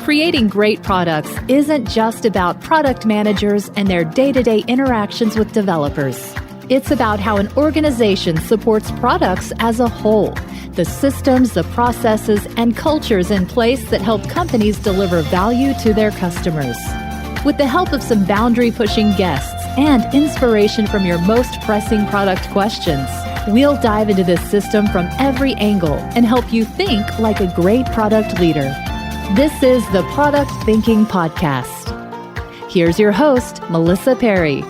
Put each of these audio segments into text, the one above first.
Creating great products isn't just about product managers and their day-to-day interactions with developers. It's about how an organization supports products as a whole, the systems, the processes, and cultures in place that help companies deliver value to their customers. With the help of some boundary-pushing guests and inspiration from your most pressing product questions, we'll dive into this system from every angle and help you think like a great product leader. This is the Product Thinking Podcast. Here's your host, Melissa Perri.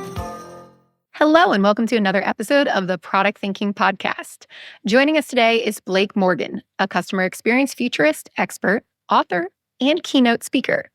Hello, and welcome to another episode of the Product Thinking Podcast. Joining us today is Blake Morgan, a customer experience futurist, expert, author, and keynote speaker.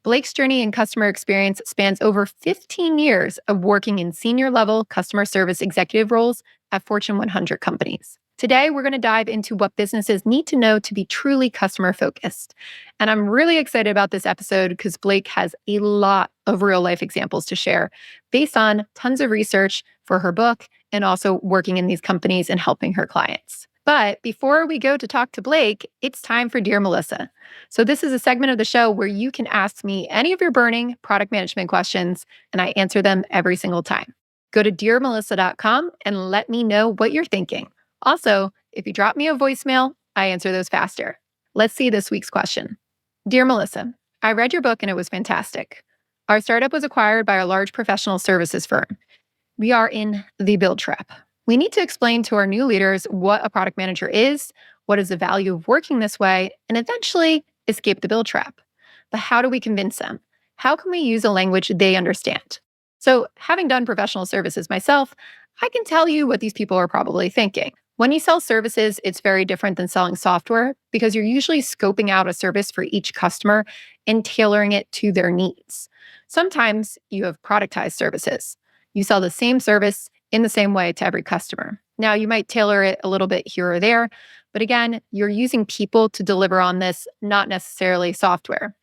Blake's journey in customer experience spans over 15 years of working in senior-level customer service executive roles at Fortune 100 companies. Today, we're going to dive into what businesses need to know to be truly customer-focused. And I'm really excited about this episode because Blake has a lot of real-life examples to share based on tons of research for her book and also working in these companies and helping her clients. But before we go to talk to Blake, it's time for Dear Melissa. So this is a segment of the show where you can ask me any of your burning product management questions, and I answer them every single time. Go to dearmelissa.com and let me know what you're thinking. Also, if you drop me a voicemail, I answer those faster. Let's see this week's question. Dear Melissa, I read your book and it was fantastic. Our startup was acquired by a large professional services firm. We are in the build trap. We need to explain to our new leaders what a product manager is, what is the value of working this way, and eventually escape the build trap. But how do we convince them? How can we use a language they understand? So, having done professional services myself, I can tell you what these people are probably thinking. When you sell services, it's very different than selling software because you're usually scoping out a service for each customer and tailoring it to their needs. Sometimes you have productized services. You sell the same service in the same way to every customer. Now, you might tailor it a little bit here or there, but again, you're using people to deliver on this, not necessarily software.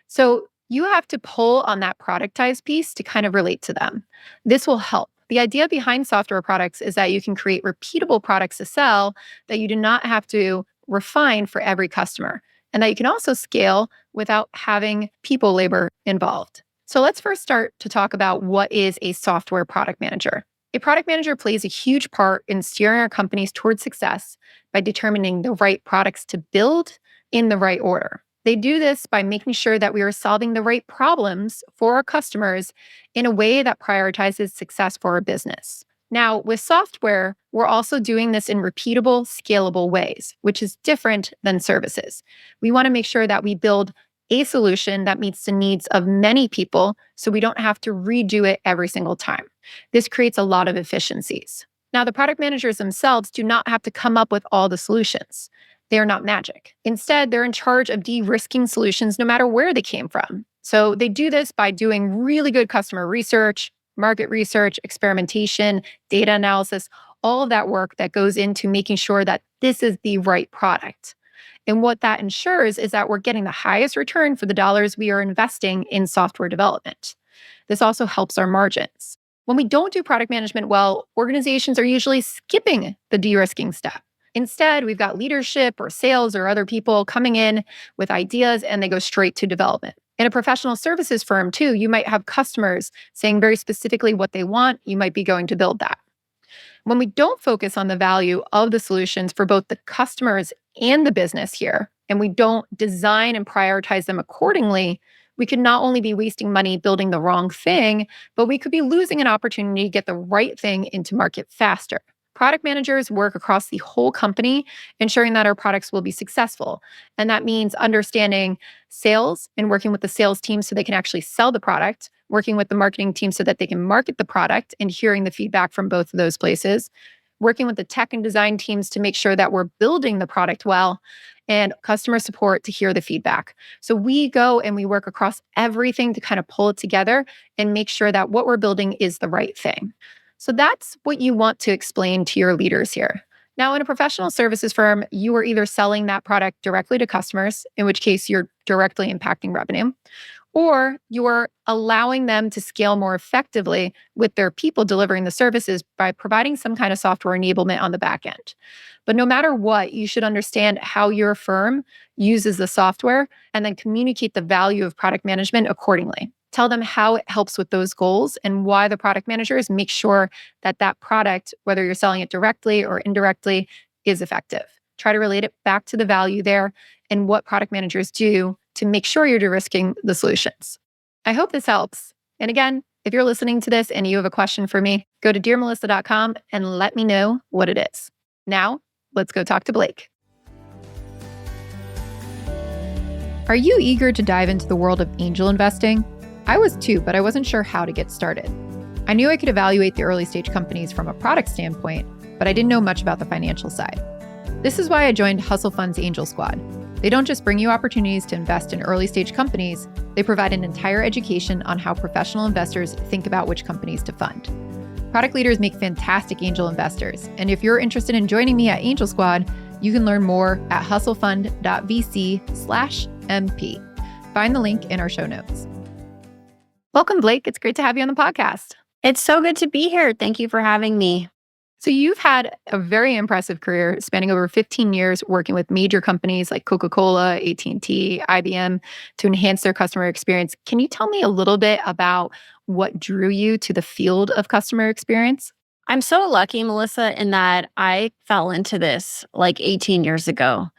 So you have to pull on that productized piece to kind of relate to them. This will help. The idea behind software products is that you can create repeatable products to sell that you do not have to refine for every customer, and that you can also scale without having people labor involved. So let's first start to talk about what is a software product manager. A product manager plays a huge part in steering our companies towards success by determining the right products to build in the right order. They do this by making sure that we are solving the right problems for our customers in a way that prioritizes success for our business. Now, with software, we're also doing this in repeatable, scalable ways, which is different than services. We want to make sure that we build a solution that meets the needs of many people so we don't have to redo it every single time. This creates a lot of efficiencies. Now, the product managers themselves do not have to come up with all the solutions. They are not magic. Instead, they're in charge of de-risking solutions no matter where they came from. So they do this by doing really good customer research, market research, experimentation, data analysis, all of that work that goes into making sure that this is the right product. And what that ensures is that we're getting the highest return for the dollars we are investing in software development. This also helps our margins. When we don't do product management well, organizations are usually skipping the de-risking step. Instead, we've got leadership or sales or other people coming in with ideas and they go straight to development. In a professional services firm too, you might have customers saying very specifically what they want. You might be going to build that. When we don't focus on the value of the solutions for both the customers and the business here, and we don't design and prioritize them accordingly, we could not only be wasting money building the wrong thing, but we could be losing an opportunity to get the right thing into market faster. Product managers work across the whole company, ensuring that our products will be successful. And that means understanding sales and working with the sales team so they can actually sell the product, working with the marketing team so that they can market the product and hearing the feedback from both of those places, working with the tech and design teams to make sure that we're building the product well, and customer support to hear the feedback. So we go and we work across everything to kind of pull it together and make sure that what we're building is the right thing. So that's what you want to explain to your leaders here. Now, in a professional services firm, you are either selling that product directly to customers, in which case you're directly impacting revenue, or you're allowing them to scale more effectively with their people delivering the services by providing some kind of software enablement on the back end. But no matter what, you should understand how your firm uses the software and then communicate the value of product management accordingly. Tell them how it helps with those goals and why the product managers make sure that that product, whether you're selling it directly or indirectly, is effective. Try to relate it back to the value there and what product managers do to make sure you're de-risking the solutions. I hope this helps. And again, if you're listening to this and you have a question for me, go to dearmelissa.com and let me know what it is. Now, let's go talk to Blake. Are you eager to dive into the world of angel investing? I was too, but I wasn't sure how to get started. I knew I could evaluate the early stage companies from a product standpoint, but I didn't know much about the financial side. This is why I joined Hustle Fund's Angel Squad. They don't just bring you opportunities to invest in early stage companies, they provide an entire education on how professional investors think about which companies to fund. Product leaders make fantastic angel investors, and if you're interested in joining me at Angel Squad, you can learn more at hustlefund.vc/MP. Find the link in our show notes. Welcome, Blake. It's great to have you on the podcast. It's so good to be here. Thank you for having me. So you've had a very impressive career spanning over 15 years working with major companies like Coca-Cola, AT&T, IBM to enhance their customer experience. Can you tell me a little bit about what drew you to the field of customer experience? I'm so lucky, Melissa, in that I fell into this like 18 years ago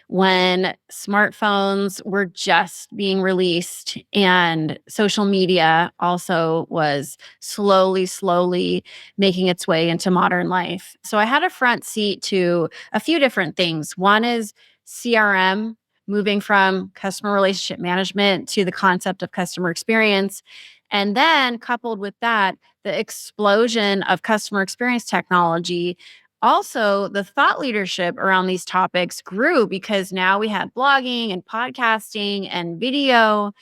when smartphones were just being released and social media also was slowly making its way into modern life. So I had a front seat to a few different things. One is CRM, moving from customer relationship management to the concept of customer experience. And then coupled with that, the explosion of customer experience technology. Also, the thought leadership around these topics grew because now we had blogging and podcasting and video.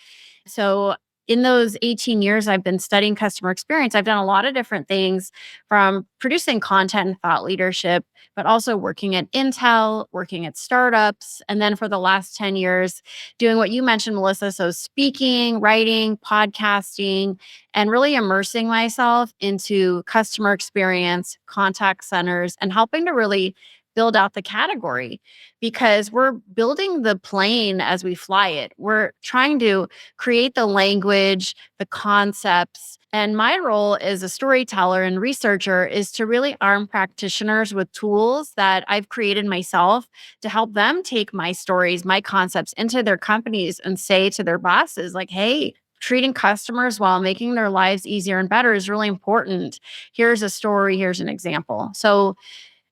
So, in those 18 years I've been studying customer experience, I've done a lot of different things from producing content and thought leadership, but also working at Intel, working at startups. And then for the last 10 years, doing what you mentioned, Melissa. So, speaking, writing, podcasting, and really immersing myself into customer experience, contact centers, and helping to really build out the category because we're building the plane as we fly it. We're trying to create the language, the concepts. And my role as a storyteller and researcher is to really arm practitioners with tools that I've created myself to help them take my stories, my concepts into their companies and say to their bosses, like, hey, treating customers while making their lives easier and better is really important. Here's a story, here's an example. So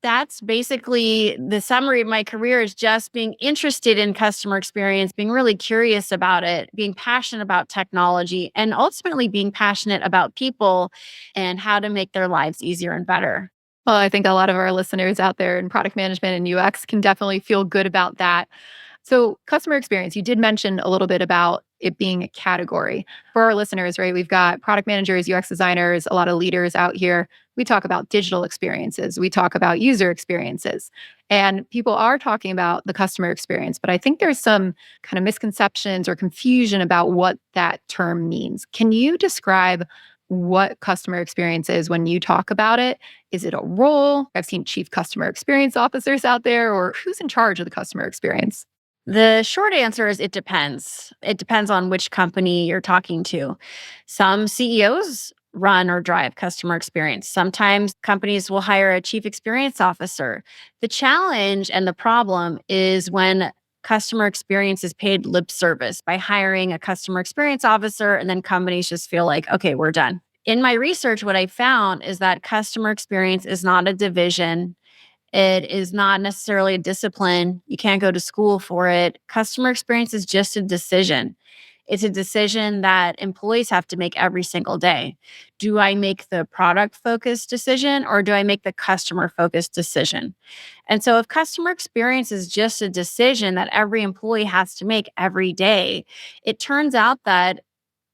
that's basically the summary of my career is just being interested in customer experience, being really curious about it, being passionate about technology, and ultimately being passionate about people and how to make their lives easier and better. Well, I think a lot of our listeners out there in product management and UX can definitely feel good about that. So customer experience, you did mention a little bit about it being a category. For our listeners, right, we've got product managers, UX designers, a lot of leaders out here. We talk about digital experiences. We talk about user experiences. And people are talking about the customer experience, but I think there's some kind of misconceptions or confusion about what that term means. Can you describe what customer experience is when you talk about it? Is it a role? I've seen chief customer experience officers out there, or who's in charge of the customer experience? The short answer is it depends. It depends on which company you're talking to. Some CEOs run or drive customer experience. Sometimes companies will hire a chief experience officer. The challenge and the problem is when customer experience is paid lip service by hiring a customer experience officer, and then companies just feel like, okay, we're done. In my research, what I found is that customer experience is not a division. It is not necessarily a discipline. You can't go to school for it. Customer experience is just a decision. It's a decision that employees have to make every single day. Do I make the product-focused decision or do I make the customer-focused decision? And so if customer experience is just a decision that every employee has to make every day, it turns out that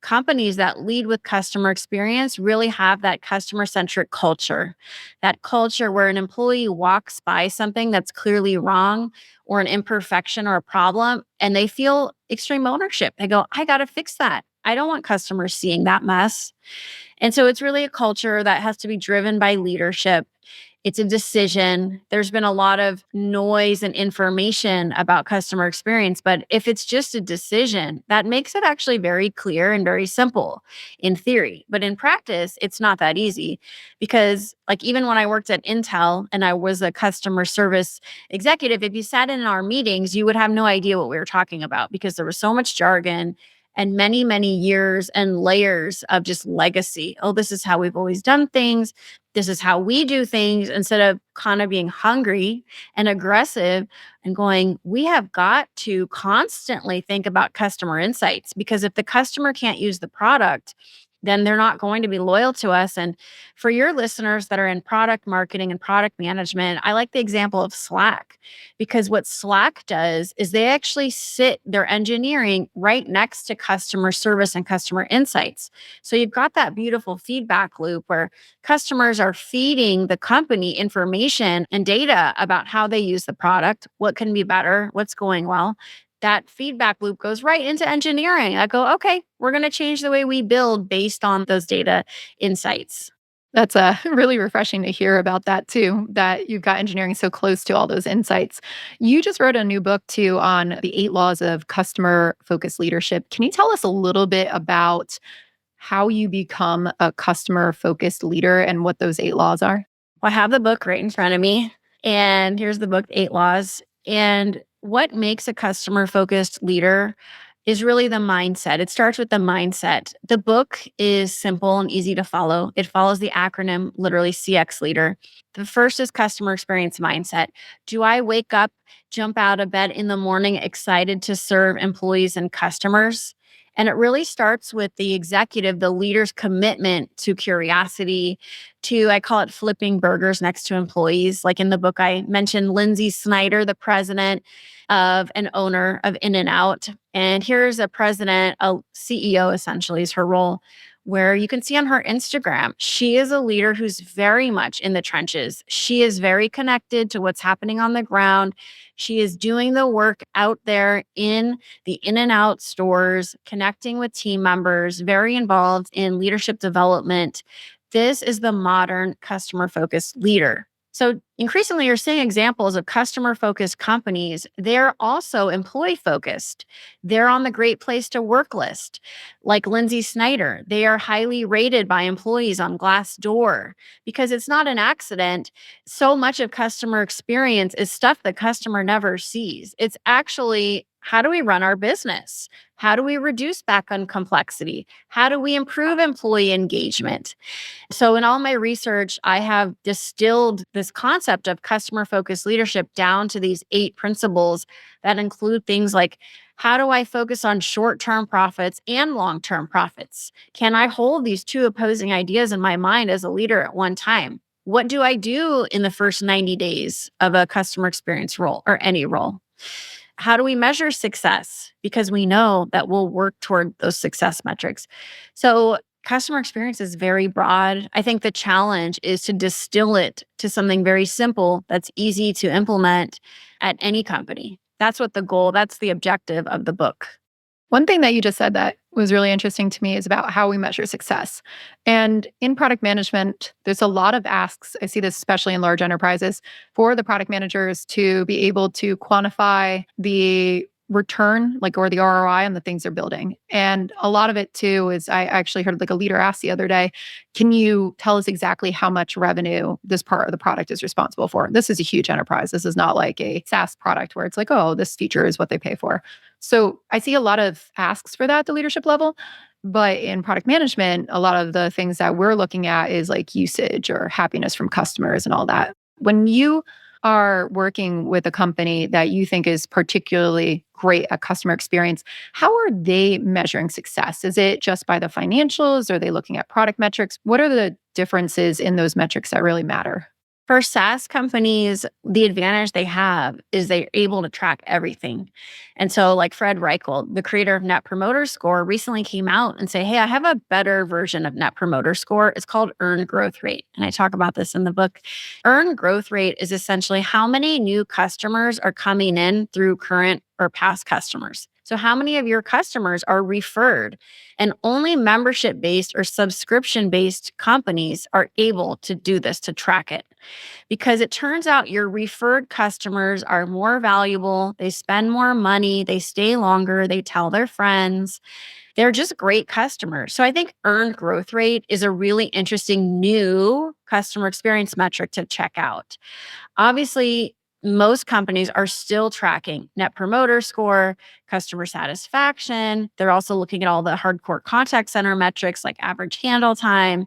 companies that lead with customer experience really have that customer-centric culture, that culture where an employee walks by something that's clearly wrong or an imperfection or a problem, and they feel extreme ownership. They go, I got to fix that. I don't want customers seeing that mess. And so it's really a culture that has to be driven by leadership. It's a decision. There's been a lot of noise and information about customer experience, but if it's just a decision, that makes it actually very clear and very simple in theory. But in practice, it's not that easy because, like, even when I worked at Intel and I was a customer service executive, if you sat in our meetings, you would have no idea what we were talking about because there was so much jargon and many, many years and layers of just legacy. Oh, this is how we've always done things. This is how we do things, instead of kind of being hungry and aggressive and going, we have got to constantly think about customer insights, because if the customer can't use the product, then they're not going to be loyal to us. And for your listeners that are in product marketing and product management, I like the example of Slack, because what Slack does is they actually sit their engineering right next to customer service and customer insights. So you've got that beautiful feedback loop where customers are feeding the company information and data about how they use the product, what can be better, what's going well. That feedback loop goes right into engineering. I go, okay, we're going to change the way we build based on those data insights. That's really refreshing to hear about that too, that you've got engineering so close to all those insights. You just wrote a new book too on the 8 laws of customer-focused leadership. Can you tell us a little bit about how you become a customer-focused leader and what those 8 laws are? Well, I have the book right in front of me, and here's the book, 8 Laws. And what makes a customer-focused leader is really the mindset. It starts with the mindset. The book is simple and easy to follow. It follows the acronym, literally CX leader. The first is customer experience mindset. Do I wake up, jump out of bed in the morning, excited to serve employees and customers? And it really starts with the executive, the leader's commitment to curiosity, to, I call it flipping burgers next to employees. Like in the book, I mentioned Lindsay Snyder, the president of an owner of In-N-Out. And here's a president, a CEO essentially is her role, where you can see on her Instagram, she is a leader who's very much in the trenches. She is very connected to what's happening on the ground. She is doing the work out there in the In-N-Out stores, connecting with team members, very involved in leadership development. This is the modern customer-focused leader. So increasingly, you're seeing examples of customer-focused companies. They're also employee-focused. They're on the Great Place to Work list. Like Lindsay Snyder, they are highly rated by employees on Glassdoor, because it's not an accident. So much of customer experience is stuff the customer never sees. It's actually, how do we run our business? How do we reduce back on complexity? How do we improve employee engagement? So in all my research, I have distilled this concept of customer-focused leadership down to these 8 principles that include things like, how do I focus on short-term profits and long-term profits? Can I hold these 2 opposing ideas in my mind as a leader at one time? What do I do in the first 90 days of a customer experience role or any role? How do we measure success? Because we know that we'll work toward those success metrics. So customer experience is very broad. I think the challenge is to distill it to something very simple that's easy to implement at any company. That's what the goal, that's the objective of the book. One thing that you just said that was really interesting to me is about how we measure success. And in product management, there's a lot of asks. I see this especially in large enterprises for the product managers to be able to quantify the return, like, or the ROI on the things they're building. And a lot of it too is, I actually heard like a leader ask the other day, can you tell us exactly how much revenue this part of the product is responsible for? This is a huge enterprise. This is not like a SaaS product where it's like, oh, this feature is what they pay for. So I see a lot of asks for that at the leadership level. But in product management, a lot of the things that we're looking at is like usage or happiness from customers and all that. When you are working with a company that you think is particularly great at customer experience, how are they measuring success? Is it just by the financials? Are they looking at product metrics? What are the differences in those metrics that really matter? For SaaS companies, the advantage they have is they're able to track everything. And so like Fred Reichel, the creator of Net Promoter Score, recently came out and say, hey, I have a better version of Net Promoter Score. It's called Earned Growth Rate. And I talk about this in the book. Earned Growth Rate is essentially how many new customers are coming in through current or past customers. So how many of your customers are referred? And only membership-based or subscription-based companies are able to do this, to track it. Because it turns out your referred customers are more valuable, they spend more money, they stay longer, they tell their friends. They're just great customers. So I think earned growth rate is a really interesting new customer experience metric to check out. Obviously, most companies are still tracking net promoter score, customer satisfaction. They're also looking at all the hardcore contact center metrics like average handle time.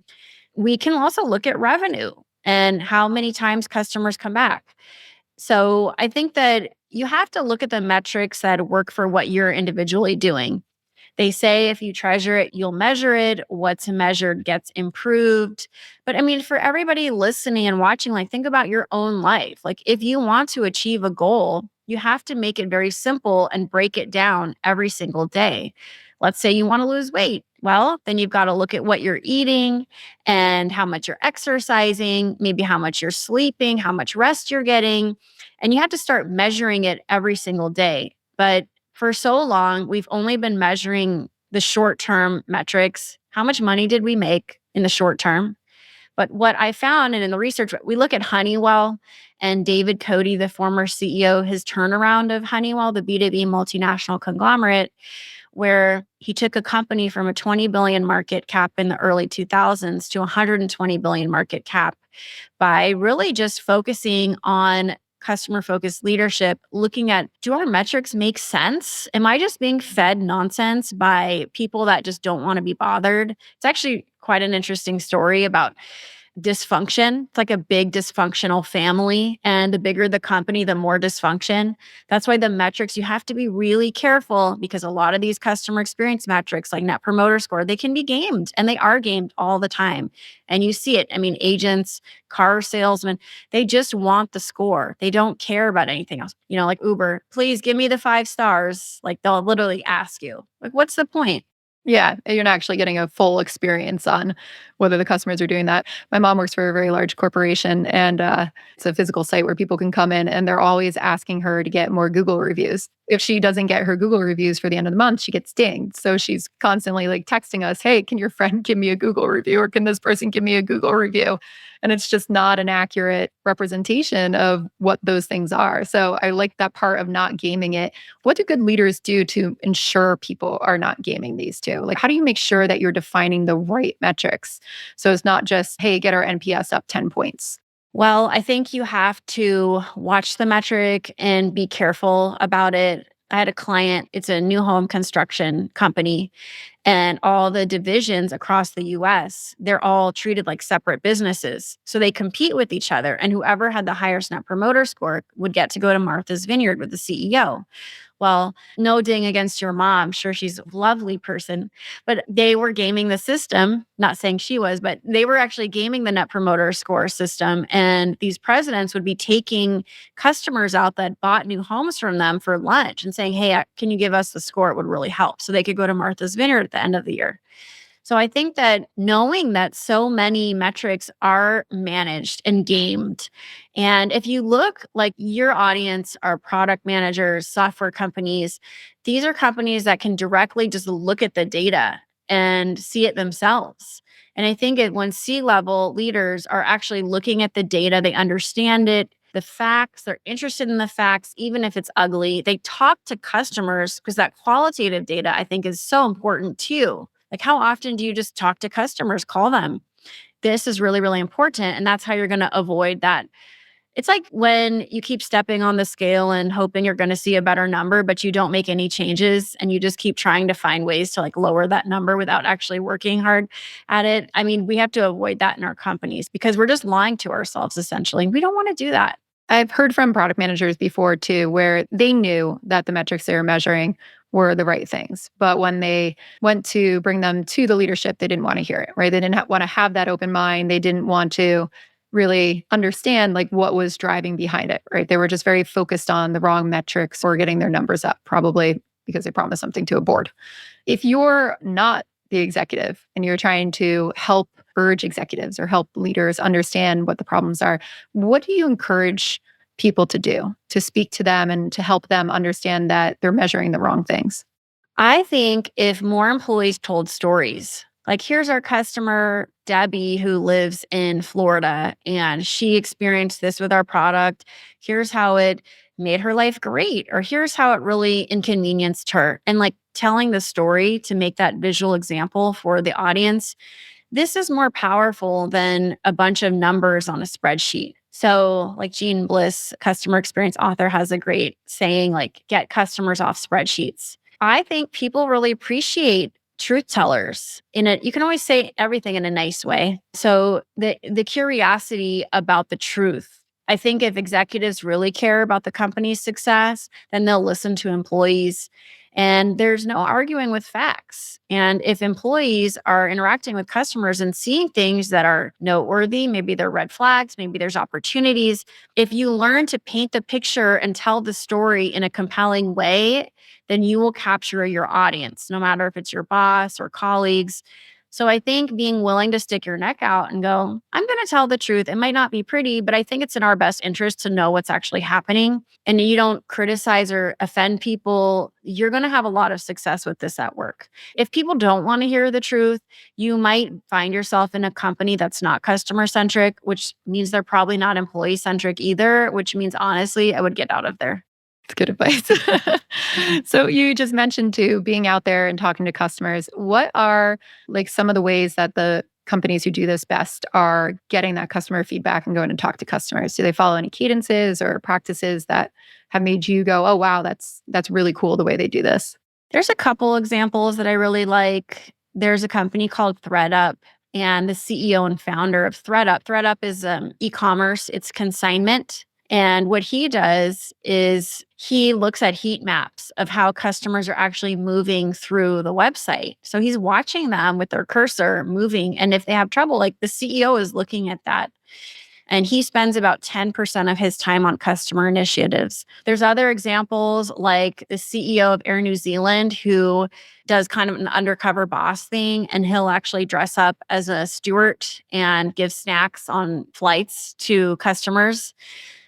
We can also look at revenue and how many times customers come back. So I think that you have to look at the metrics that work for what you're individually doing. They say if you treasure it, you'll measure it. What's measured gets improved. But I mean, for everybody listening and watching, like think about your own life. Like if you want to achieve a goal, you have to make it very simple and break it down every single day. Let's say you want to lose weight. Well, then you've got to look at what you're eating and how much you're exercising, maybe how much you're sleeping, how much rest you're getting. And you have to start measuring it every single day. But for so long, we've only been measuring the short-term metrics. How much money did we make in the short term? But what I found, and in the research, we look at Honeywell and David Cote, the former CEO, his turnaround of Honeywell, the B2B multinational conglomerate, where he took a company from a 20 billion market cap in the early 2000s to 120 billion market cap by really just focusing on customer-focused leadership, looking at, do our metrics make sense? Am I just being fed nonsense by people that just don't want to be bothered? It's actually quite an interesting story about dysfunction. It's like a big dysfunctional family. And the bigger the company, the more dysfunction. That's why the metrics, you have to be really careful because a lot of these customer experience metrics like net promoter score, they can be gamed and they are gamed all the time. And you see it. I mean, agents, car salesmen, they just want the score. They don't care about anything else. You know, like Uber, please give me the 5 stars. Like they'll literally ask you, like, what's the point? Yeah, you're not actually getting a full experience on whether the customers are doing that. My mom works for a very large corporation, and it's a physical site where people can come in, and they're always asking her to get more Google reviews. If she doesn't get her Google reviews for the end of the month, she gets dinged. So she's constantly like texting us, hey, can your friend give me a Google review? Or can this person give me a Google review? And it's just not an accurate representation of what those things are. So I like that part of not gaming it. What do good leaders do to ensure people are not gaming these two? Like, how do you make sure that you're defining the right metrics? So it's not just, hey, get our NPS up 10 points. Well, I think you have to watch the metric and be careful about it. I had a client, it's a new home construction company, and all the divisions across the US, they're all treated like separate businesses. So they compete with each other, and whoever had the highest net promoter score would get to go to Martha's Vineyard with the CEO. Well, no ding against your mom. Sure, she's a lovely person, but they were gaming the system. Not saying she was, but they were actually gaming the net promoter score system. And these presidents would be taking customers out that bought new homes from them for lunch and saying, hey, can you give us the score? It would really help. So they could go to Martha's Vineyard at the end of the year. So I think that knowing that so many metrics are managed and gamed, and if you look, like your audience are product managers, software companies, these are companies that can directly just look at the data and see it themselves. And I think when C-level leaders are actually looking at the data, they understand it, the facts, they're interested in the facts, even if it's ugly. They talk to customers because that qualitative data, I think, is so important too. Like, how often do you just talk to customers, call them? This is really, really important. And that's how you're going to avoid that. It's like when you keep stepping on the scale and hoping you're going to see a better number, but you don't make any changes and you just keep trying to find ways to like lower that number without actually working hard at it. I mean, we have to avoid that in our companies because we're just lying to ourselves essentially. We don't want to do that. I've heard from product managers before too, where they knew that the metrics they were measuring were the right things. But when they went to bring them to the leadership, they didn't want to hear it, right? They didn't want to have that open mind. They didn't want to really understand like what was driving behind it, right? They were just very focused on the wrong metrics or getting their numbers up, probably because they promised something to a board. If you're not the executive and you're trying to help urge executives or help leaders understand what the problems are, what do you encourage people to do, to speak to them and to help them understand that they're measuring the wrong things? I think if more employees told stories, like here's our customer, Debbie, who lives in Florida, and she experienced this with our product. Here's how it made her life great, or here's how it really inconvenienced her. And like telling the story to make that visual example for the audience, this is more powerful than a bunch of numbers on a spreadsheet. So, like Jean Bliss, customer experience author, has a great saying like, get customers off spreadsheets. I think people really appreciate truth tellers. You can always say everything in a nice way. So the curiosity about the truth. I think if executives really care about the company's success, then they'll listen to employees. And there's no arguing with facts. And if employees are interacting with customers and seeing things that are noteworthy, maybe they're red flags, maybe there's opportunities. If you learn to paint the picture and tell the story in a compelling way, then you will capture your audience, no matter if it's your boss or colleagues. So I think being willing to stick your neck out and go, I'm going to tell the truth. It might not be pretty, but I think it's in our best interest to know what's actually happening. And you don't criticize or offend people, you're going to have a lot of success with this at work. If people don't want to hear the truth, you might find yourself in a company that's not customer centric, which means they're probably not employee centric either, which means honestly, I would get out of there. It's good advice. So you just mentioned too, being out there and talking to customers. What are like some of the ways that the companies who do this best are getting that customer feedback and going to talk to customers? Do they follow any cadences or practices that have made you go, oh, wow, that's really cool the way they do this? There's a couple examples that I really like. There's a company called ThreadUp, and the CEO and founder of ThreadUp is e-commerce, it's consignment. And what he does is he looks at heat maps of how customers are actually moving through the website. So he's watching them with their cursor moving. And if they have trouble, like the CEO is looking at that. And he spends about 10% of his time on customer initiatives. There's other examples like the CEO of Air New Zealand, who does kind of an undercover boss thing, and he'll actually dress up as a steward and give snacks on flights to customers.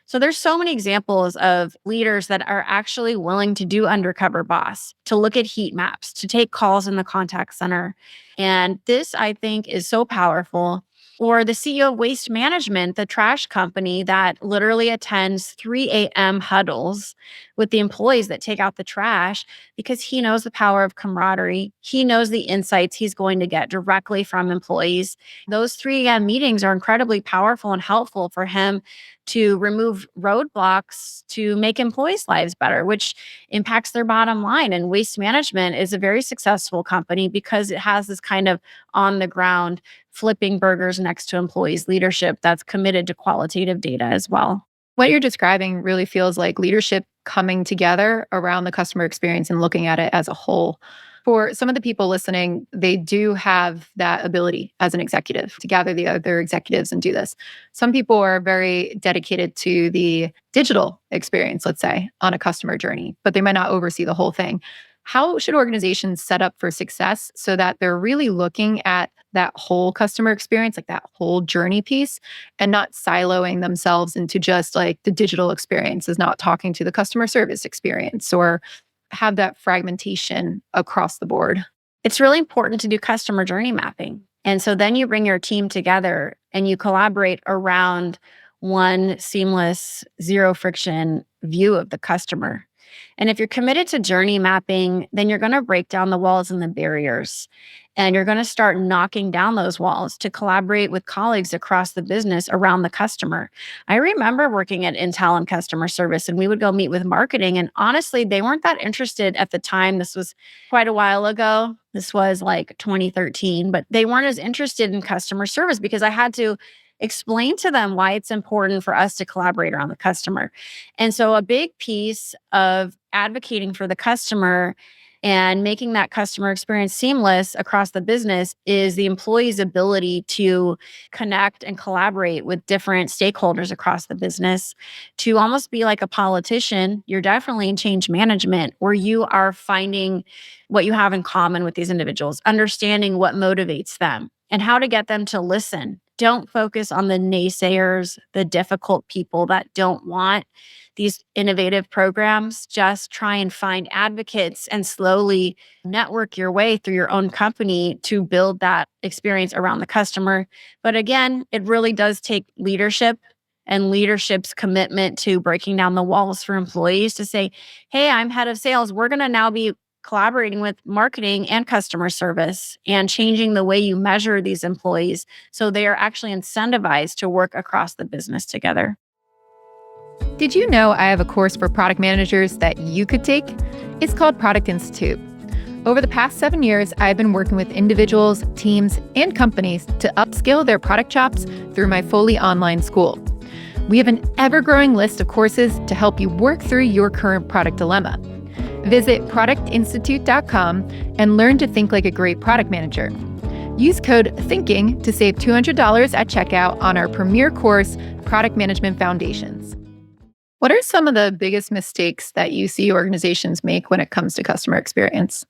So there's so many examples of leaders that are actually willing to do undercover boss, to look at heat maps, to take calls in the contact center. And this, I think, is so powerful. Or the CEO of Waste Management, the trash company that literally attends 3 a.m. huddles with the employees that take out the trash because he knows the power of camaraderie. He knows the insights he's going to get directly from employees. Those 3 a.m. meetings are incredibly powerful and helpful for him to remove roadblocks to make employees' lives better, which impacts their bottom line. And Waste Management is a very successful company because it has this kind of on the ground flipping burgers next to employees leadership that's committed to qualitative data as well. What you're describing really feels like leadership coming together around the customer experience and looking at it as a whole. For some of the people listening, they do have that ability as an executive to gather the other executives and do this. Some people are very dedicated to the digital experience, let's say, on a customer journey, but they might not oversee the whole thing. How should organizations set up for success so that they're really looking at that whole customer experience, like that whole journey piece, and not siloing themselves into just like the digital experience is not talking to the customer service experience, or have that fragmentation across the board? It's really important to do customer journey mapping. And so then you bring your team together and you collaborate around one seamless, zero friction view of the customer. And if you're committed to journey mapping, then you're going to break down the walls and the barriers. And you're going to start knocking down those walls to collaborate with colleagues across the business around the customer. I remember working at Intel in customer service, and we would go meet with marketing. And honestly, they weren't that interested at the time. This was quite a while ago. This was like 2013, but they weren't as interested in customer service because I had to explain to them why it's important for us to collaborate around the customer. And so a big piece of advocating for the customer and making that customer experience seamless across the business is the employee's ability to connect and collaborate with different stakeholders across the business, to almost be like a politician. You're definitely in change management, where you are finding what you have in common with these individuals, understanding what motivates them, and how to get them to listen. Don't focus on the naysayers, the difficult people that don't want these innovative programs. Just try and find advocates and slowly network your way through your own company to build that experience around the customer. But again, it really does take leadership and leadership's commitment to breaking down the walls for employees to say, hey, I'm head of sales. We're going to now be collaborating with marketing and customer service and changing the way you measure these employees so they are actually incentivized to work across the business together. Did you know I have a course for product managers that you could take? It's called Product Institute. Over the past 7 years, I've been working with individuals, teams, and companies to upskill their product chops through my fully online school. We have an ever-growing list of courses to help you work through your current product dilemma. Visit productinstitute.com and learn to think like a great product manager. Use code THINKING to save $200 at checkout on our premier course, Product Management Foundations. What are some of the biggest mistakes that you see organizations make when it comes to customer experience?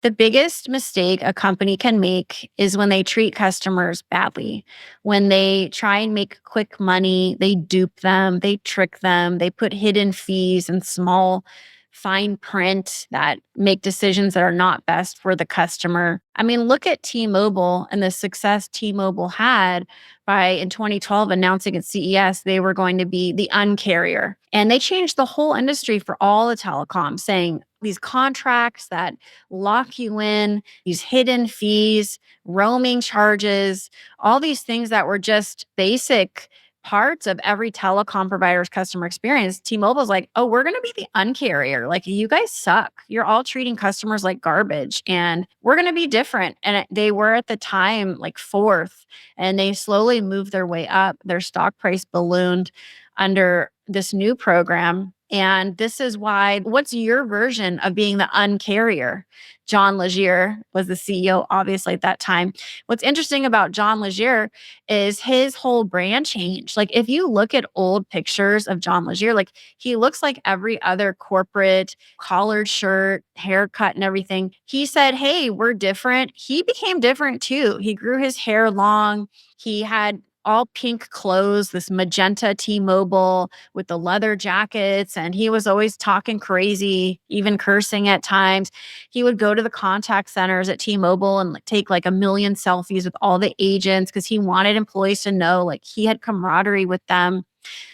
The biggest mistake a company can make is when they treat customers badly. When they try and make quick money, they dupe them, they trick them, they put hidden fees and small fine print that make decisions that are not best for the customer. I mean, look at T-Mobile and the success T-Mobile had by in 2012 announcing at CES they were going to be the uncarrier. And they changed the whole industry for all the telecoms, saying these contracts that lock you in, these hidden fees, roaming charges, all these things that were just basic parts of every telecom provider's customer experience. T-Mobile's like, oh, we're going to be the uncarrier. Like, you guys suck. You're all treating customers like garbage and we're going to be different. And they were at the time like fourth, and they slowly moved their way up. Their stock price ballooned under this new program. And this is why, what's your version of being the uncarrier? John Legere was the CEO, obviously, at that time. What's interesting about John Legere is his whole brand changed. Like, if you look at old pictures of John Legere, like, he looks like every other corporate collared shirt, haircut and everything. He said, hey, we're different. He became different too. He grew his hair long. He had all pink clothes, this magenta T-Mobile with the leather jackets. And he was always talking crazy, even cursing at times. He would go to the contact centers at T-Mobile and take like 1 million selfies with all the agents because he wanted employees to know like he had camaraderie with them.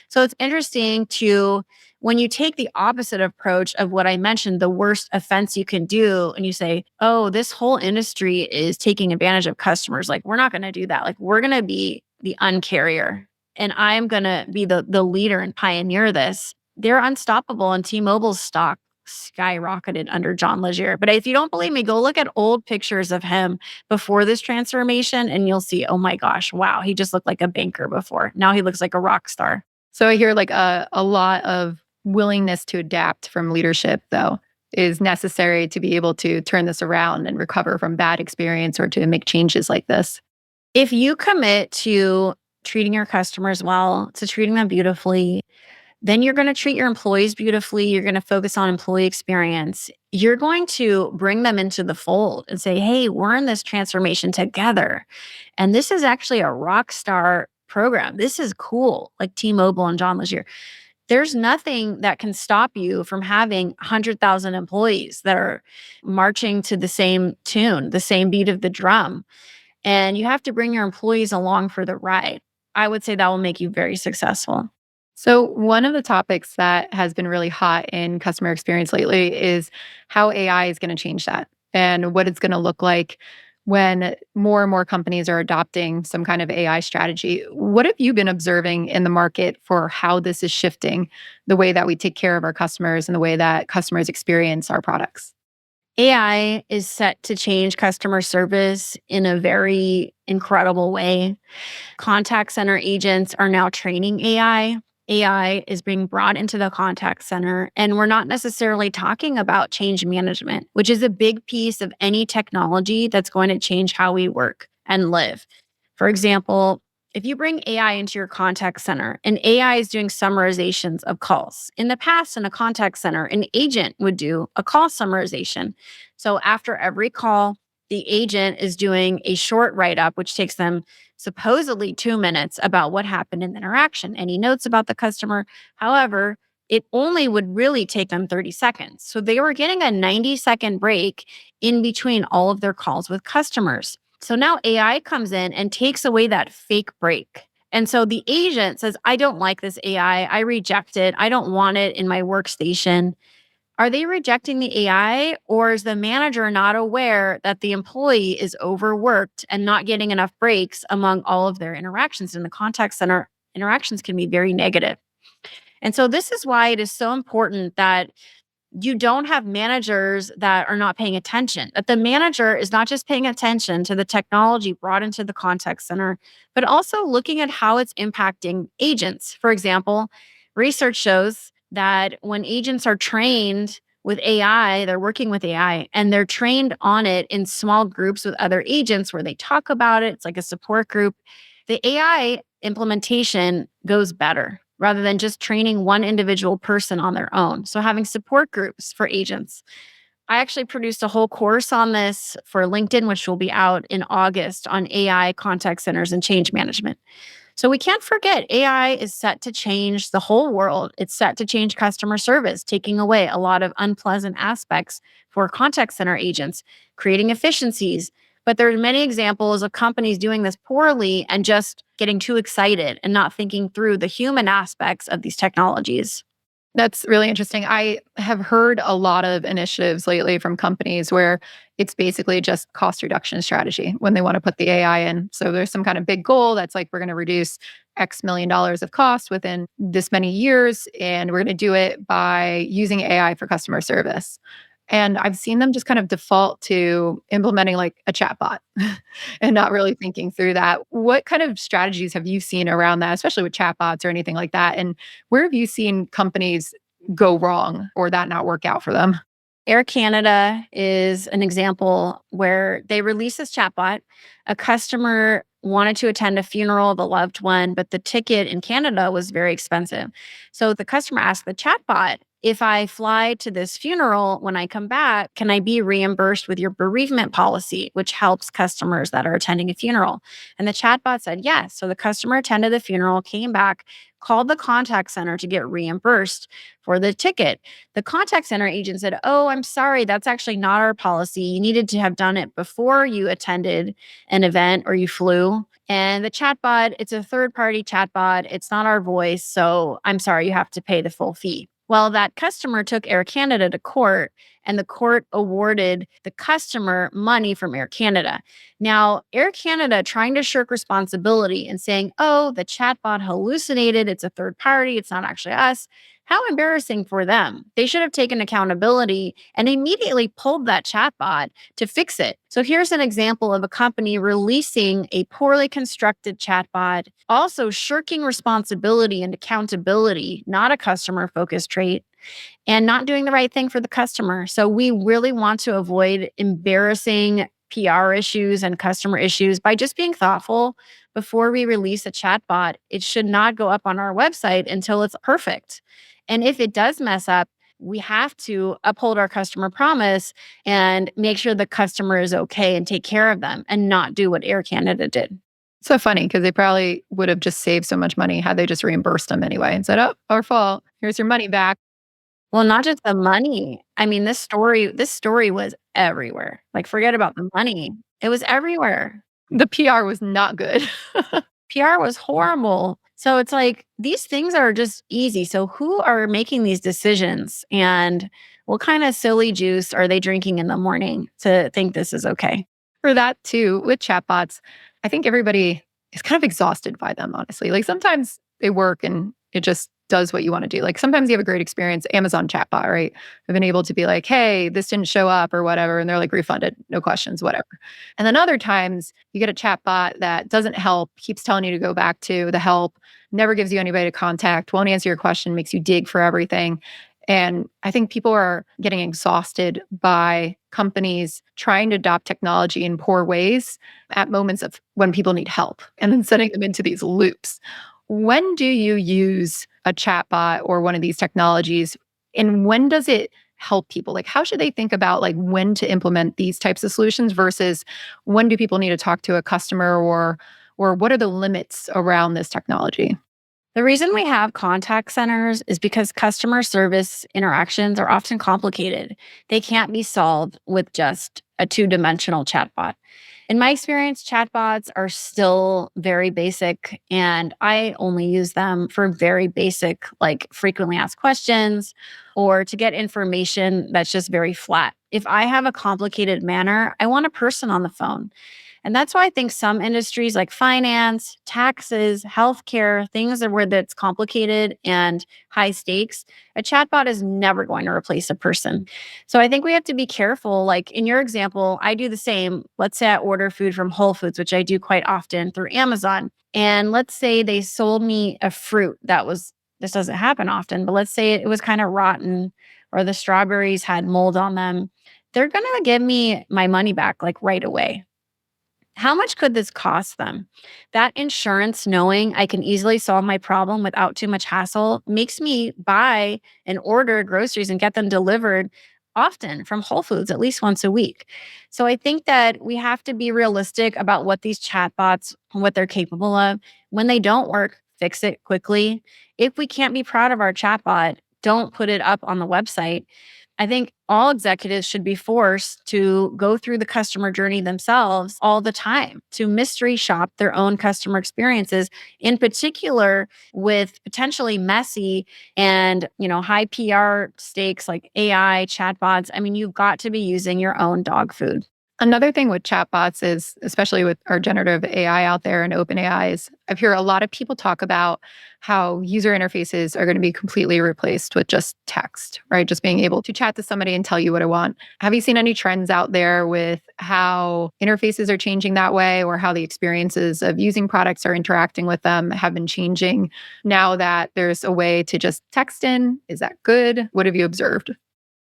So it's interesting to, when you take the opposite approach of what I mentioned, the worst offense you can do, and you say, oh, this whole industry is taking advantage of customers. Like, we're not going to do that. Like, we're going to be the uncarrier. And I'm going to be the leader and pioneer this. They're unstoppable, and T-Mobile's stock skyrocketed under John Legere. But if you don't believe me, go look at old pictures of him before this transformation and you'll see, oh my gosh, wow, he just looked like a banker before. Now he looks like a rock star. So I hear like a lot of willingness to adapt from leadership, though, is necessary to be able to turn this around and recover from bad experience or to make changes like this. If you commit to treating your customers well, to treating them beautifully, then you're going to treat your employees beautifully. You're going to focus on employee experience. You're going to bring them into the fold and say, hey, we're in this transformation together. And this is actually a rock star program. This is cool, like T-Mobile and John Legere. There's nothing that can stop you from having 100,000 employees that are marching to the same tune, the same beat of the drum. And you have to bring your employees along for the ride. I would say that will make you very successful. So one of the topics that has been really hot in customer experience lately is how AI is going to change that and what it's going to look like when more and more companies are adopting some kind of AI strategy. What have you been observing in the market for how this is shifting the way that we take care of our customers and the way that customers experience our products? AI is set to change customer service in a very incredible way. Contact center agents are now training AI. AI is being brought into the contact center, and we're not necessarily talking about change management, which is a big piece of any technology that's going to change how we work and live. For example, if you bring AI into your contact center and AI is doing summarizations of calls, in the past in a contact center, an agent would do a call summarization. So after every call, the agent is doing a short write-up, which takes them supposedly 2 minutes about what happened in the interaction, any notes about the customer. However, it only would really take them 30 seconds. So they were getting a 90-second break in between all of their calls with customers. So now AI comes in and takes away that fake break. And so the agent says, I don't like this AI. I reject it. I don't want it in my workstation. Are they rejecting the AI, or is the manager not aware that the employee is overworked and not getting enough breaks among all of their interactions? In the contact center, interactions can be very negative. And so this is why it is so important that you don't have managers that are not paying attention, that the manager is not just paying attention to the technology brought into the contact center, but also looking at how it's impacting agents. For example, research shows that when agents are trained with AI, they're working with AI and they're trained on it in small groups with other agents where they talk about it. It's like a support group. The AI implementation goes better rather than just training one individual person on their own. So having support groups for agents. I actually produced a whole course on this for LinkedIn, which will be out in August, on AI contact centers and change management. So we can't forget AI is set to change the whole world. It's set to change customer service, taking away a lot of unpleasant aspects for contact center agents, creating efficiencies. But there are many examples of companies doing this poorly and just getting too excited and not thinking through the human aspects of these technologies. That's really interesting. I have heard a lot of initiatives lately from companies where it's basically just cost reduction strategy when they want to put the AI in. So there's some kind of big goal that's like, we're going to reduce X million dollars of cost within this many years, and we're going to do it by using AI for customer service. And I've seen them just kind of default to implementing like a chatbot and not really thinking through that. What kind of strategies have you seen around that, especially with chatbots or anything like that? And where have you seen companies go wrong or that not work out for them? Air Canada is an example where they released this chatbot. A customer wanted to attend a funeral of a loved one, but the ticket in Canada was very expensive. So the customer asked the chatbot, if I fly to this funeral, when I come back, can I be reimbursed with your bereavement policy, which helps customers that are attending a funeral? And the chatbot said yes. So the customer attended the funeral, came back, called the contact center to get reimbursed for the ticket. The contact center agent said, oh, I'm sorry, that's actually not our policy. You needed to have done it before you attended an event or you flew. And the chatbot, it's a third-party chatbot. It's not our voice. So I'm sorry, you have to pay the full fee. Well, that customer took Air Canada to court, and the court awarded the customer money from Air Canada. Now, Air Canada trying to shirk responsibility and saying, oh, the chatbot hallucinated. It's a third party. It's not actually us. How embarrassing for them. They should have taken accountability and immediately pulled that chatbot to fix it. So here's an example of a company releasing a poorly constructed chatbot, also shirking responsibility and accountability, not a customer-focused trait, and not doing the right thing for the customer. So we really want to avoid embarrassing PR issues and customer issues by just being thoughtful before we release a chatbot. It should not go up on our website until it's perfect. And if it does mess up, we have to uphold our customer promise and make sure the customer is okay and take care of them and not do what Air Canada did. So funny because they probably would have just saved so much money had they just reimbursed them anyway and said, oh, our fault. Here's your money back. Well, not just the money. I mean, this story was everywhere. Like, forget about the money. It was everywhere. The PR was not good. PR was horrible. So it's like these things are just easy. So who are making these decisions, and what kind of silly juice are they drinking in the morning to think this is okay? For that too, with chatbots, I think everybody is kind of exhausted by them, honestly. Like sometimes they work and it just does what you want to do. Like sometimes you have a great experience, Amazon chatbot, right? I've been able to be like, hey, this didn't show up or whatever. And they're like refunded, no questions, whatever. And then other times you get a chatbot that doesn't help, keeps telling you to go back to the help, never gives you anybody to contact, won't answer your question, makes you dig for everything. And I think people are getting exhausted by companies trying to adopt technology in poor ways at moments of when people need help and then setting them into these loops. When do you use a chatbot or one of these technologies? And when does it help people? Like, how should they think about like when to implement these types of solutions versus when do people need to talk to a customer, or what are the limits around this technology? The reason we have contact centers is because customer service interactions are often complicated. They can't be solved with just a two-dimensional chatbot. In my experience, chatbots are still very basic, and I only use them for very basic, like frequently asked questions or to get information that's just very flat. If I have a complicated manner, I want a person on the phone. And that's why I think some industries like finance, taxes, healthcare, things that where that's complicated and high stakes, a chatbot is never going to replace a person. So I think we have to be careful. Like in your example, I do the same. Let's say I order food from Whole Foods, which I do quite often through Amazon. And let's say they sold me a fruit that was, this doesn't happen often, but let's say it was kind of rotten or the strawberries had mold on them. They're going to give me my money back like right away. How much could this cost them? That insurance, knowing I can easily solve my problem without too much hassle, makes me buy and order groceries and get them delivered often from Whole Foods at least once a week. So I think that we have to be realistic about what these chatbots, what they're capable of. When they don't work, fix it quickly. If we can't be proud of our chatbot, don't put it up on the website. I think all executives should be forced to go through the customer journey themselves all the time, to mystery shop their own customer experiences, in particular with potentially messy and, high PR stakes like AI, chatbots. I mean, you've got to be using your own dog food. Another thing with chatbots is, especially with our generative AI out there and open AI, is I've heard a lot of people talk about how user interfaces are going to be completely replaced with just text, right? Just being able to chat to somebody and tell you what I want. Have you seen any trends out there with how interfaces are changing that way, or how the experiences of using products or interacting with them have been changing now that there's a way to just text in? Is that good? What have you observed?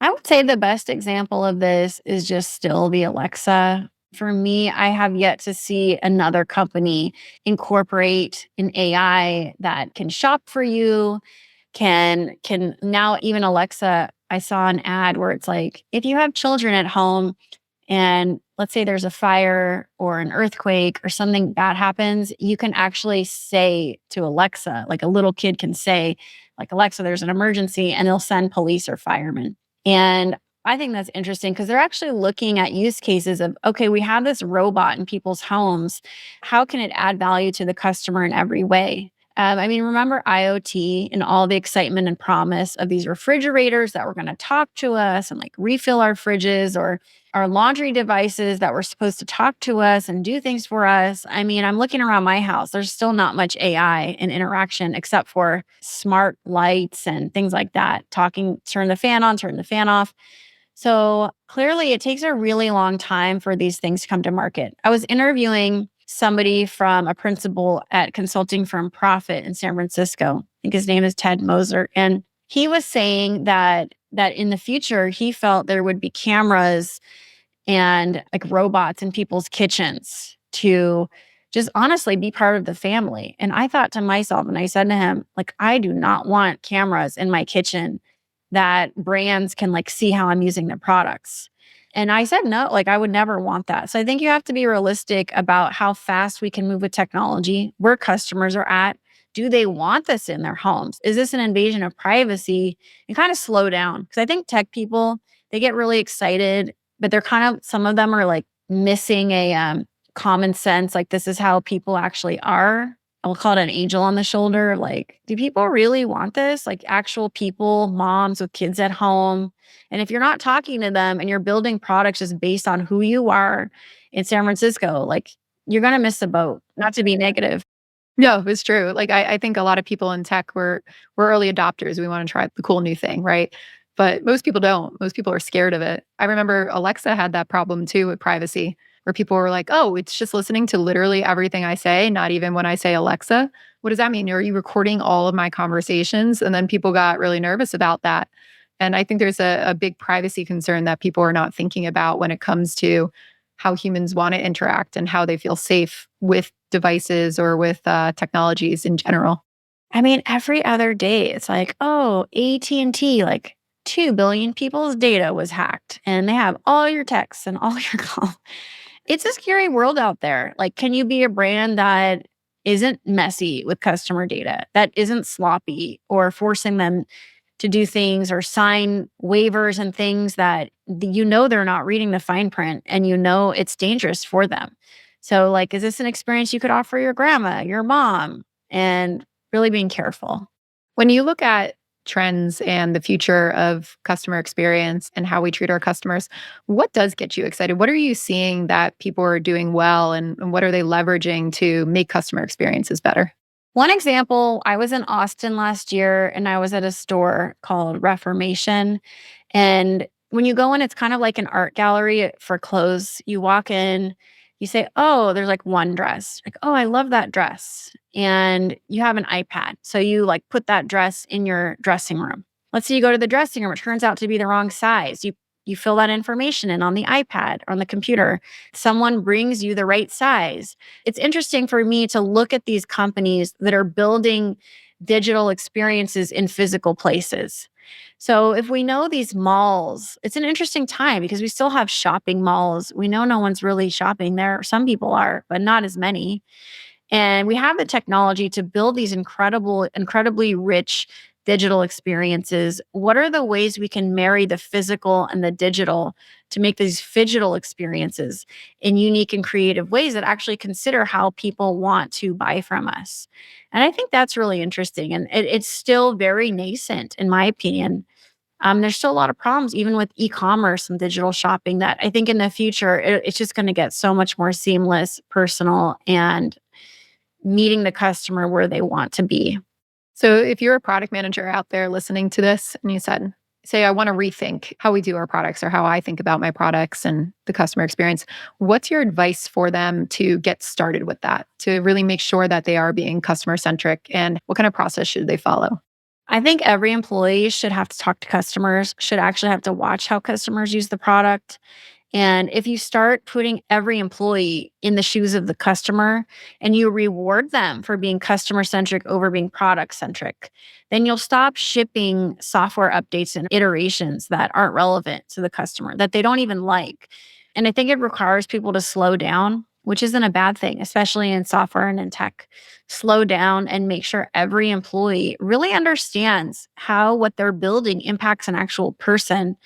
I would say the best example of this is just still the Alexa. For me, I have yet to see another company incorporate an AI that can shop for you, can now even Alexa, I saw an ad where it's like, if you have children at home and let's say there's a fire or an earthquake or something bad happens, you can actually say to Alexa, like a little kid can say, like, Alexa, there's an emergency, and they'll send police or firemen. And I think that's interesting because they're actually looking at use cases of, okay, we have this robot in people's homes. How can it add value to the customer in every way? Remember IoT and all the excitement and promise of these refrigerators that were going to talk to us and like refill our fridges, or our laundry devices that were supposed to talk to us and do things for us. I'm looking around my house. There's still not much AI and interaction except for smart lights and things like that. Talking, turn the fan on, turn the fan off. So clearly it takes a really long time for these things to come to market. I was interviewing somebody from a principal at consulting firm Profit in San Francisco. I think his name is Ted Moser. And he was saying that in the future, he felt there would be cameras and like robots in people's kitchens to just honestly be part of the family. And I thought to myself, and I said to him, like, I do not want cameras in my kitchen that brands can like see how I'm using their products. And I said, no, like I would never want that. So I think you have to be realistic about how fast we can move with technology, where customers are at. Do they want this in their homes? Is this an invasion of privacy? And kind of slow down. Because I think tech people, they get really excited, but they're kind of, some of them are like missing a common sense. Like this is how people actually are. I'll call it an angel on the shoulder. Like, do people really want this? Like actual people, moms with kids at home. And if you're not talking to them and you're building products just based on who you are in San Francisco, like you're going to miss the boat, not to be negative. No, it's true. Like I think a lot of people in tech we're early adopters. We want to try the cool new thing, right? But most people don't. Most people are scared of it. I remember Alexa had that problem too with privacy, where people were like, oh, it's just listening to literally everything I say, not even when I say Alexa. What does that mean? Are you recording all of my conversations? And then people got really nervous about that. And I think there's a big privacy concern that people are not thinking about when it comes to how humans want to interact and how they feel safe with devices or with technologies in general. Every other day it's like, oh, AT&T, like 2 billion people's data was hacked and they have all your texts and all your calls. It's a scary world out there. Like, can you be a brand that isn't messy with customer data, that isn't sloppy or forcing them to do things or sign waivers and things that they're not reading the fine print and it's dangerous for them. So, like, is this an experience you could offer your grandma, your mom, and really being careful? When you look at trends and the future of customer experience and how we treat our customers, what does get you excited? What are you seeing that people are doing well, and what are they leveraging to make customer experiences better? One example, I was in Austin last year and I was at a store called Reformation. And when you go in, it's kind of like an art gallery for clothes. You walk in, you say, oh, there's like one dress. Like, oh, I love that dress. And you have an iPad. So you like put that dress in your dressing room. Let's say you go to the dressing room, it turns out to be the wrong size. You fill that information in on the iPad or on the computer. Someone brings you the right size. It's interesting for me to look at these companies that are building digital experiences in physical places. So if we know these malls, it's an interesting time because we still have shopping malls. We know no one's really shopping there. Some people are, but not as many. And we have the technology to build these incredibly rich digital experiences. What are the ways we can marry the physical and the digital to make these phygital experiences in unique and creative ways that actually consider how people want to buy from us? And I think that's really interesting. And it's still very nascent, in my opinion. There's still a lot of problems, even with e-commerce and digital shopping, that I think in the future, it's just going to get so much more seamless, personal, and meeting the customer where they want to be. So if you're a product manager out there listening to this and you say, I want to rethink how we do our products or how I think about my products and the customer experience, what's your advice for them to get started with that, to really make sure that they are being customer centric, and what kind of process should they follow? I think every employee should have to talk to customers, should actually have to watch how customers use the product. And if you start putting every employee in the shoes of the customer and you reward them for being customer centric over being product centric, then you'll stop shipping software updates and iterations that aren't relevant to the customer, that they don't even like. And I think it requires people to slow down, which isn't a bad thing, especially in software and in tech. Slow down and make sure every employee really understands how what they're building impacts an actual person.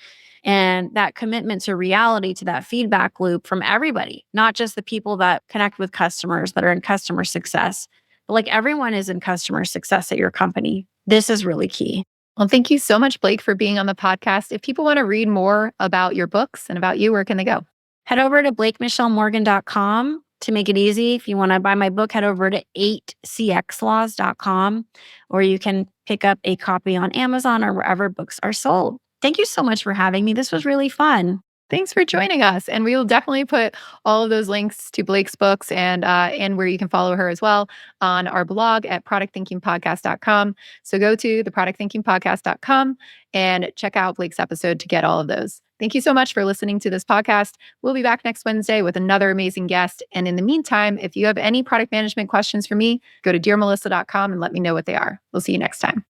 And that commitment to reality, to that feedback loop from everybody, not just the people that connect with customers that are in customer success, but like everyone is in customer success at your company. This is really key. Well, thank you so much, Blake, for being on the podcast. If people want to read more about your books and about you, where can they go? Head over to blakemichellemorgan.com to make it easy. If you want to buy my book, head over to 8cxlaws.com, or you can pick up a copy on Amazon or wherever books are sold. Thank you so much for having me. This was really fun. Thanks for joining us. And we will definitely put all of those links to Blake's books and where you can follow her as well on our blog at productthinkingpodcast.com. So go to theproductthinkingpodcast.com and check out Blake's episode to get all of those. Thank you so much for listening to this podcast. We'll be back next Wednesday with another amazing guest. And in the meantime, if you have any product management questions for me, go to dearmelissa.com and let me know what they are. We'll see you next time.